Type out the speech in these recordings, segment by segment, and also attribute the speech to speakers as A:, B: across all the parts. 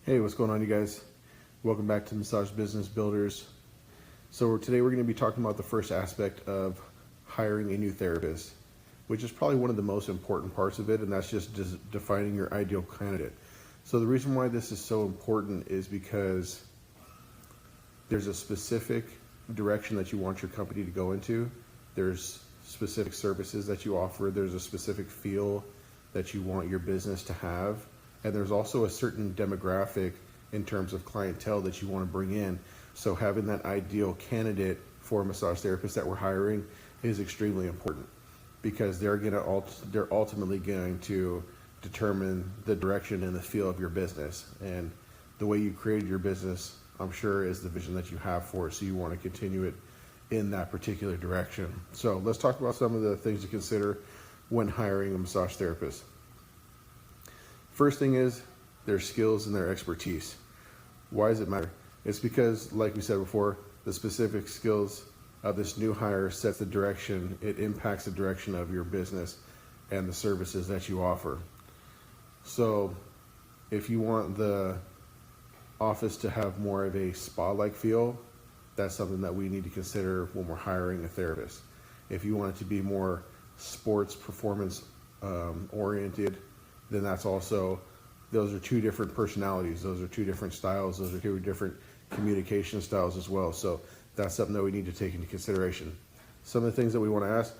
A: Hey, what's going on, you guys? Welcome back to Massage Business Builders. So today we're going to be talking about the first aspect of hiring a new therapist, which is probably one of the most important parts of it, and that's just defining your ideal candidate. So the reason why this is so important is because there's a specific direction that you want your company to go into. There's specific services that you offer. There's a specific feel that you want your business to have. And there's also a certain demographic in terms of clientele that you want to bring in. So having that ideal candidate for a massage therapist that we're hiring is extremely important, because they're ultimately going to determine the direction and the feel of your business. And the way you created your business, I'm sure, is the vision that you have for it. So you want to continue it in that particular direction. So let's talk about some of the things to consider when hiring a massage therapist. First thing is their skills and their expertise. Why does it matter? It's because, like we said before, the specific skills of this new hire sets the direction. It impacts the direction of your business and the services that you offer. So if you want the office to have more of a spa-like feel, that's something that we need to consider when we're hiring a therapist. If you want it to be more sports performance oriented, then those are two different personalities. Those are two different styles. Those are two different communication styles as well. So that's something that we need to take into consideration. Some of the things that we want to ask: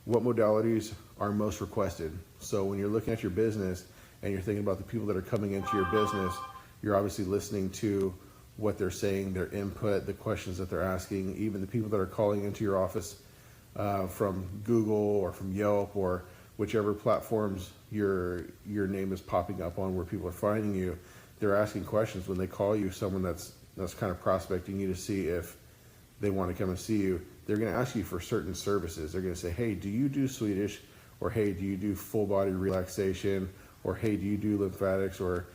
A: what modalities are most requested? So when you're looking at your business and you're thinking about the people that are coming into your business, you're obviously listening to what they're saying, their input, the questions that they're asking, even the people that are calling into your office from Google or from Yelp or whichever platforms your name is popping up on where people are finding you. They're asking questions when they call you, someone that's kind of prospecting you to see if they want to come and see you. They're going to ask you for certain services. They're going to say, hey, do you do Swedish? Or hey, do you do full body relaxation? Or hey, do you do lymphatics? Or,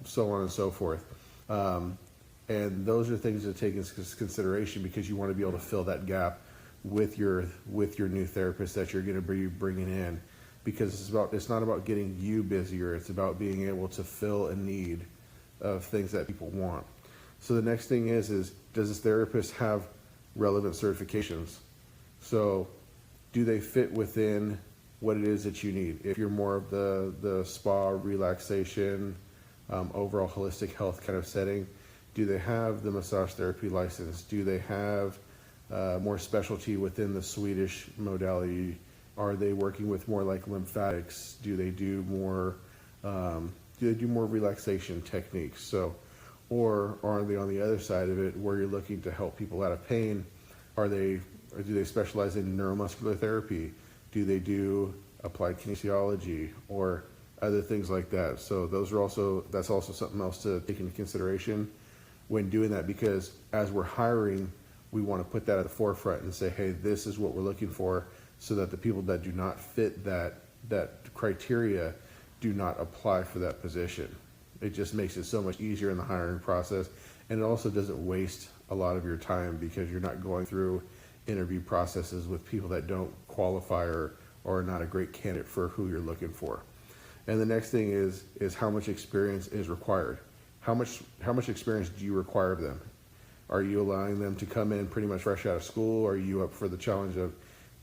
A: so on and so forth. And those are things to take into consideration, because you want to be able to fill that gap with your new therapist that you're going to be bringing in, because it's not about getting you busier. It's about being able to fill a need of things that people want. So the next thing is does this therapist have relevant certifications? So do they fit within what it is that you need? If you're more of the spa, relaxation, overall holistic health kind of setting, do they have the massage therapy license? Do they have more specialty within the Swedish modality? Are they working with more like lymphatics? Do they do more relaxation techniques? So, or are they on the other side of it where you're looking to help people out of pain? Do they specialize in neuromuscular therapy? Do they do applied kinesiology or other things like that? So that's also something else to take into consideration when doing that, because as we're hiring, we want to put that at the forefront and say, hey, this is what we're looking for, so that the people that do not fit that criteria do not apply for that position. It just makes it so much easier in the hiring process, and it also doesn't waste a lot of your time, because you're not going through interview processes with people that don't qualify or are not a great candidate for who you're looking for. And the next thing is how much experience is required. How much experience do you require of them? Are you allowing them to come in pretty much fresh out of school? Are you up for the challenge of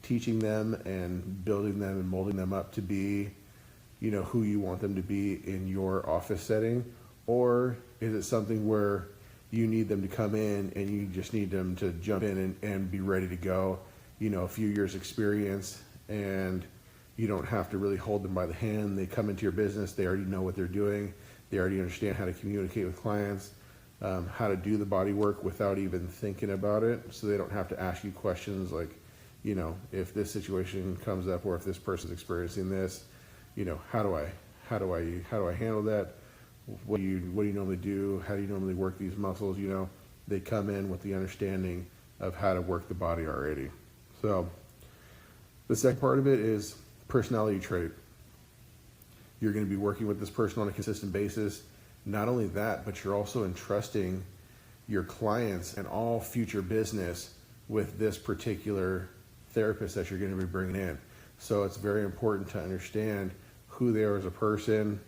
A: teaching them and building them and molding them up to be, who you want them to be in your office setting? Or is it something where you need them to come in and you just need them to jump in and be ready to go, a few years experience, and you don't have to really hold them by the hand? They come into your business, they already know what they're doing. They already understand how to communicate with clients, how to do the body work without even thinking about it. So they don't have to ask you questions like, if this situation comes up, or if this person's experiencing this, how do I handle that? What do you normally do? How do you normally work these muscles? They come in with the understanding of how to work the body already. So the second part of it is personality trait. You're going to be working with this person on a consistent basis. Not only that, but you're also entrusting your clients and all future business with this particular therapist that you're going to be bringing in. So it's very important to understand who they are as a person,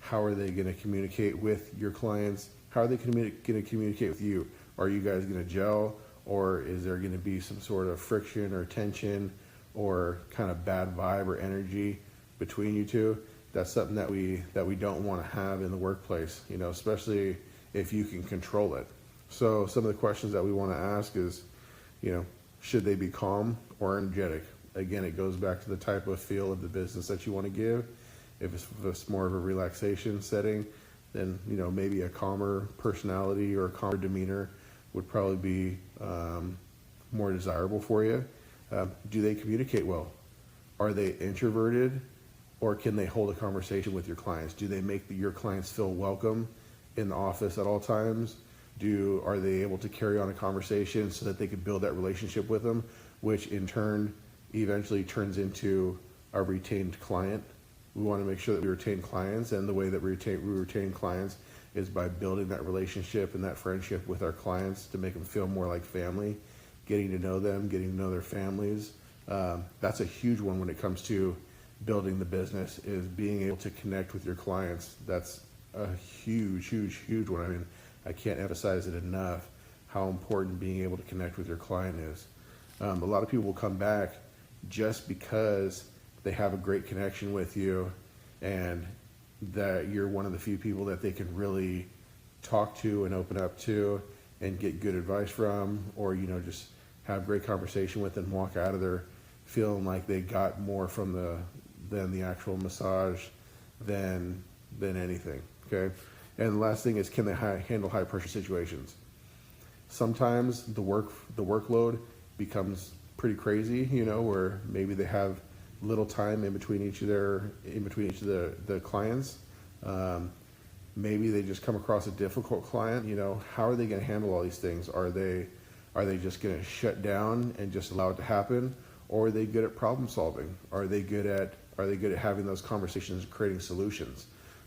A: How are they going to communicate with your clients? How are they going to communicate with you? Are you guys going to gel, or is there going to be some sort of friction or tension or kind of bad vibe or energy between you two? That's something that we don't want to have in the workplace, especially if you can control it. So some of the questions that we want to ask is, should they be calm or energetic? Again, it goes back to the type of feel of the business that you want to give. If it's more of a relaxation setting, then maybe a calmer personality or a calmer demeanor would probably be more desirable for you. Do they communicate well? Are they introverted, or can they hold a conversation with your clients? Do they make your clients feel welcome in the office at all times? Are they able to carry on a conversation so that they can build that relationship with them, which in turn eventually turns into a retained client? We want to make sure that we retain clients, and the way that we retain clients is by building that relationship and that friendship with our clients to make them feel more like family, getting to know them, getting to know their families. That's a huge one when it comes to building the business, is being able to connect with your clients. That's a huge one. I mean, I can't emphasize it enough how important being able to connect with your client is. A lot of people will come back just because they have a great connection with you, and that you're one of the few people that they can really talk to and open up to and get good advice from, or just have great conversation with and walk out of there feeling like they got more from than the actual massage than anything. Okay. And the last thing is, can they handle high pressure situations? Sometimes the workload becomes pretty crazy, where maybe they have little time in between each of the clients. Maybe they just come across a difficult client. How are they going to handle all these things? Are they just going to shut down and just allow it to happen, or are they good at problem solving? Are they good at having those conversations and creating solutions?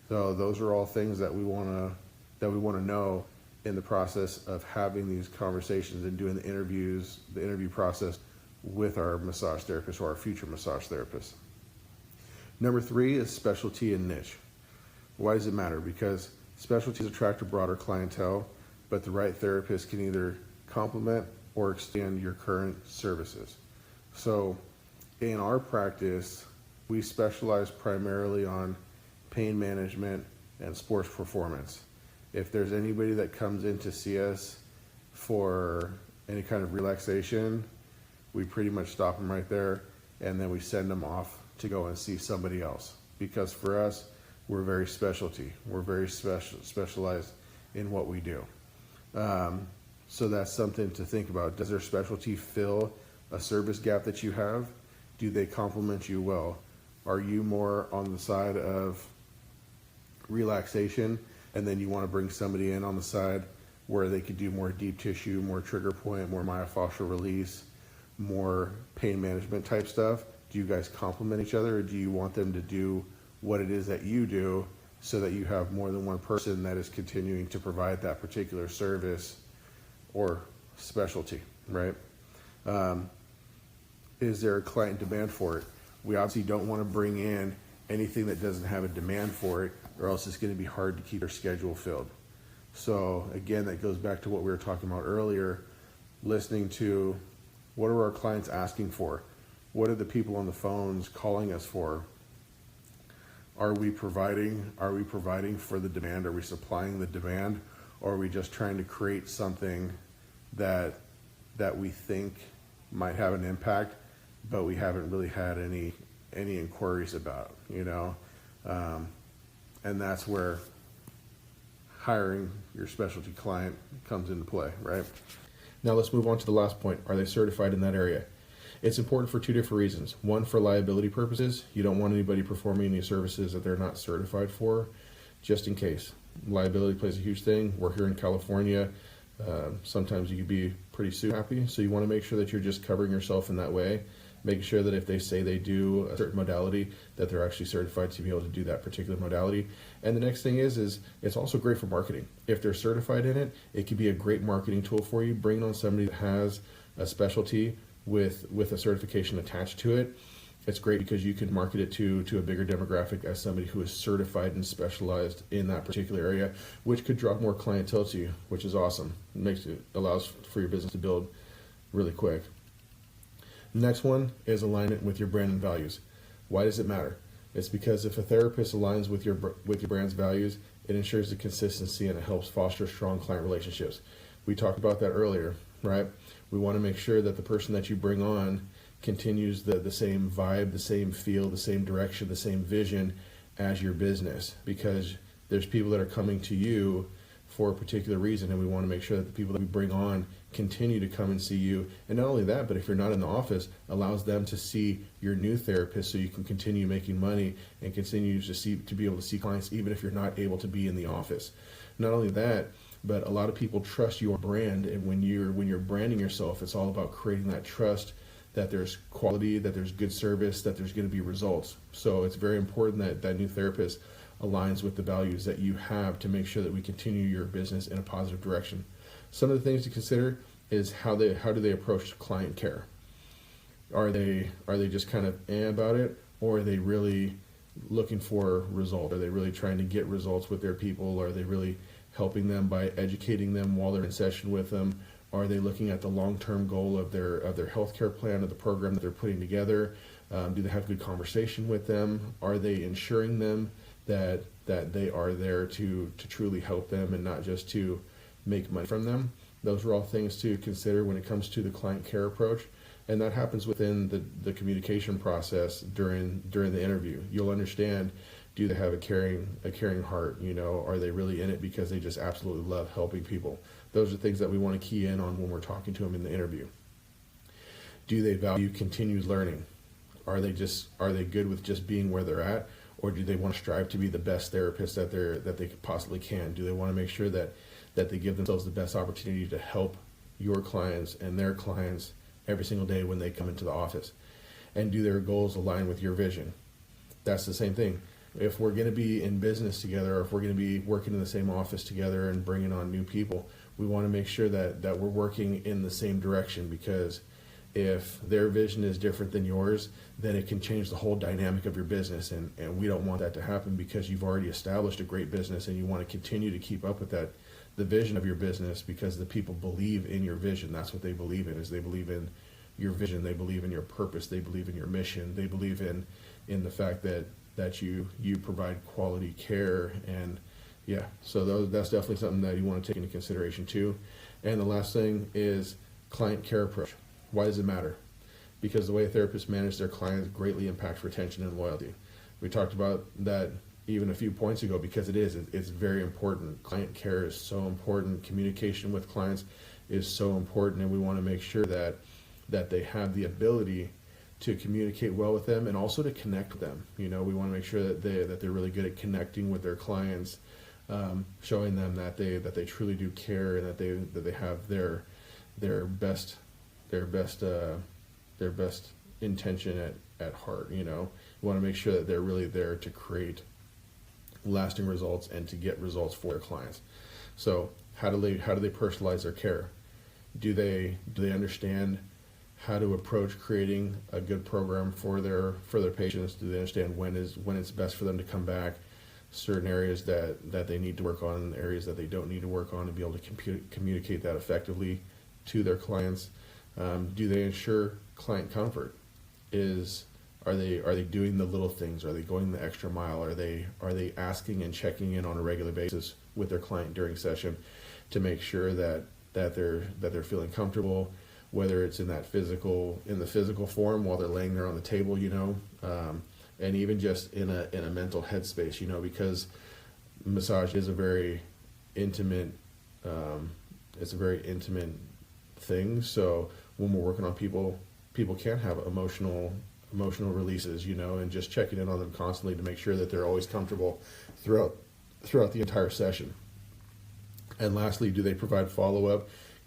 A: So those are all things that we want to know in the process of having these conversations and doing the interview process with our massage therapist or our future massage therapist. Number 3 is specialty and niche. Why does it matter? Because specialties attract a broader clientele, but the right therapist can either complement or extend your current services. So in our practice, we specialize primarily on pain management and sports performance. If there's anybody that comes in to see us for any kind of relaxation, we pretty much stop them right there, and then we send them off to go and see somebody else. Because for us, we're very specialty. We're very specialized in what we do. So that's something to think about. Does their specialty fill a service gap that you have? Do they complement you well? Are you more on the side of relaxation, and then you want to bring somebody in on the side where they could do more deep tissue, more trigger point, more myofascial release, more pain management type stuff? Do you guys complement each other, or do you want them to do what it is that you do so that you have more than one person that is continuing to provide that particular service or specialty, right? Is there a client demand for it? We obviously don't want to bring in anything that doesn't have a demand for it, or else it's going to be hard to keep their schedule filled. So again, that goes back to what we were talking about earlier, listening to what are our clients asking for? What are the people on the phones calling us for? Are we providing for the demand? Are we supplying the demand? Or are we just trying to create something that we think might have an impact, but we haven't really had any inquiries about, and that's where hiring your specialty client comes into play, right? Now let's move on to the last point. Are they certified in that area? It's important for 2 different reasons. One, for liability purposes. You don't want anybody performing any services that they're not certified for, just in case. Liability plays a huge thing. We're here in California. Sometimes you can be pretty suit happy, so you want to make sure that you're just covering yourself in that way, making sure that if they say they do a certain modality, that they're actually certified to be able to do that particular modality. And the next thing is it's also great for marketing. If they're certified in it, it could be a great marketing tool for you. Bringing on somebody that has a specialty with a certification attached to it It's great because you can market it to a bigger demographic as somebody who is certified and specialized in that particular area, which could draw more clientele to you, which is awesome. Allows for your business to build really quick. Next one is alignment with your brand and values. Why does it matter? It's because if a therapist aligns with your brand's values, it ensures the consistency and it helps foster strong client relationships. We talked about that earlier, right? We want to make sure that the person that you bring on continues the same vibe, the same feel, the same direction, the same vision as your business, because there's people that are coming to you for a particular reason, and we want to make sure that the people that we bring on continue to come and see you. And not only that, but if you're not in the office, allows them to see your new therapist so you can continue making money and continue to be able to see clients even if you're not able to be in the office. Not only that, but a lot of people trust your brand, and when you're branding yourself, it's all about creating that trust that there's quality, that there's good service, that there's going to be results. So it's very important that that new therapist aligns with the values that you have to make sure that we continue your business in a positive direction. Some of the things to consider is how do they approach client care? Are they just kind of about it, or are they really looking for results? Are they really trying to get results with their people? Are they really helping them by educating them while they're in session with them? Are they looking at the long-term goal of their healthcare plan, of the program that they're putting together? Do they have good conversation with them? Are they ensuring them that they are there to truly help them and not just to make money from them? Those are all things to consider when it comes to the client care approach, and that happens within the communication process during the interview. You'll understand, do they have a caring heart? Are they really in it because they just absolutely love helping people? Those are things that we want to key in on when we're talking to them in the interview. Do they value continued learning? Are they good with just being where they're at, or do they want to strive to be the best therapist that they possibly can? Do they want to make sure that they give themselves the best opportunity to help your clients and their clients every single day when they come into the office? And do their goals align with your vision? That's the same thing. If we're going to be in business together, or if we're going to be working in the same office together and bringing on new people, we want to make sure that we're working in the same direction, because if their vision is different than yours, then it can change the whole dynamic of your business, and we don't want that to happen, because you've already established a great business and you want to continue to keep up with the vision of your business, because the people believe in your vision. That's what they believe in, is they believe in your vision, they believe in your purpose, they believe in your mission, they believe in the fact that you provide quality care. And yeah, so that's definitely something that you want to take into consideration too. And the last thing is client care approach. Why does it matter? Because the way therapists manage their clients greatly impacts retention and loyalty. We talked about that even a few points ago, because it's very important. Client care is so important. Communication with clients is so important, and we want to make sure that they have the ability to communicate well with them and also to connect with them. We want to make sure that they're really good at connecting with their clients, showing them that they truly do care, and that they have their best intention at heart. We want to make sure that they're really there to create lasting results and to get results for their clients. So how do they personalize their care? Do they understand how to approach creating a good program for their patients? Do they understand when it's best for them to come back? Certain areas that they need to work on, areas that they don't need to work on, and be able to communicate that effectively to their clients. Do they ensure client comfort? Are they doing the little things? Are they going the extra mile? Are they asking and checking in on a regular basis with their client during session to make sure that they're feeling comfortable, whether it's in the physical form while they're laying there on the table, and even just in a mental headspace, because massage is a very intimate thing. So when we're working on people can have emotional releases, and just checking in on them constantly to make sure that they're always comfortable throughout the entire session. And lastly, do they provide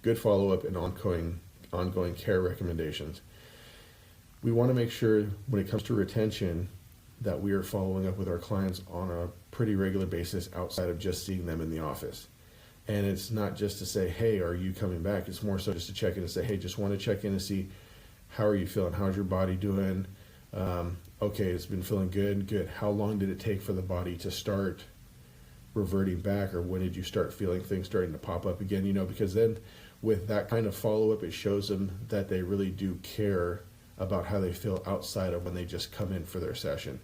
A: good follow-up and ongoing care recommendations? We want to make sure when it comes to retention that we are following up with our clients on a pretty regular basis outside of just seeing them in the office. And it's not just to say, hey, are you coming back? It's more so just to check in and say, hey, just want to check in and see, how are you feeling? How's your body doing? Okay, it's been feeling good. How long did it take for the body to start reverting back, or when did you start feeling things starting to pop up again? Because then with that kind of follow-up, it shows them that they really do care about how they feel outside of when they just come in for their session.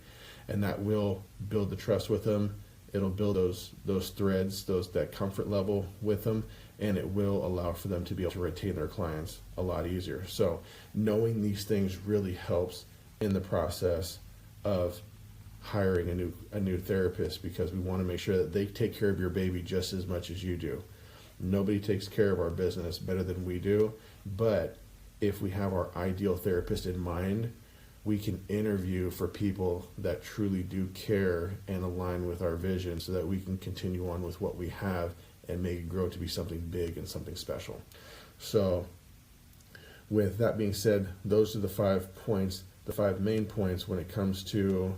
A: And that will build the trust with them. It'll build those threads, that comfort level with them, and it will allow for them to be able to retain their clients a lot easier. So knowing these things really helps in the process of hiring a new therapist, because we want to make sure that they take care of your baby just as much as you do. Nobody takes care of our business better than we do, but if we have our ideal therapist in mind, we can interview for people that truly do care and align with our vision, so that we can continue on with what we have and make it grow to be something big and something special. So with that being said, those are the 5 points, the 5 main points when it comes to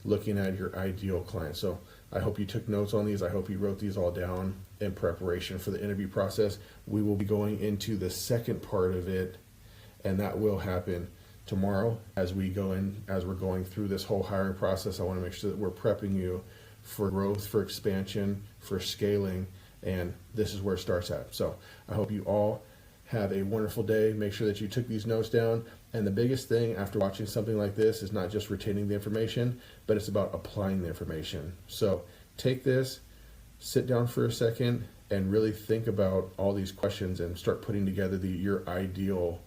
A: looking at your ideal client. So I hope you took notes on these. I hope you wrote these all down in preparation for the interview process. We will be going into the second part of it, and that will happen tomorrow as we're going through this whole hiring process. I want to make sure that we're prepping you for growth, for expansion, for scaling, and this is where it starts at. So I hope you all have a wonderful day. Make sure that you took these notes down. And the biggest thing after watching something like this is not just retaining the information, but it's about applying the information. So take this, sit down for a second, and really think about all these questions and start putting together your ideal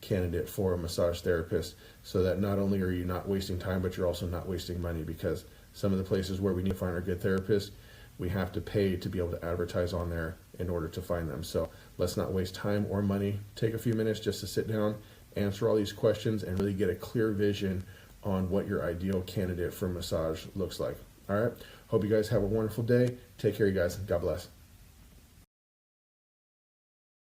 A: candidate for a massage therapist, so that not only are you not wasting time, but you're also not wasting money, because some of the places where we need to find our good therapists, we have to pay to be able to advertise on there in order to find them. So let's not waste time or money. Take a few minutes just to sit down, answer all these questions, and really get a clear vision on what your ideal candidate for massage looks like. All right. Hope you guys have a wonderful day. Take care, you guys. God bless.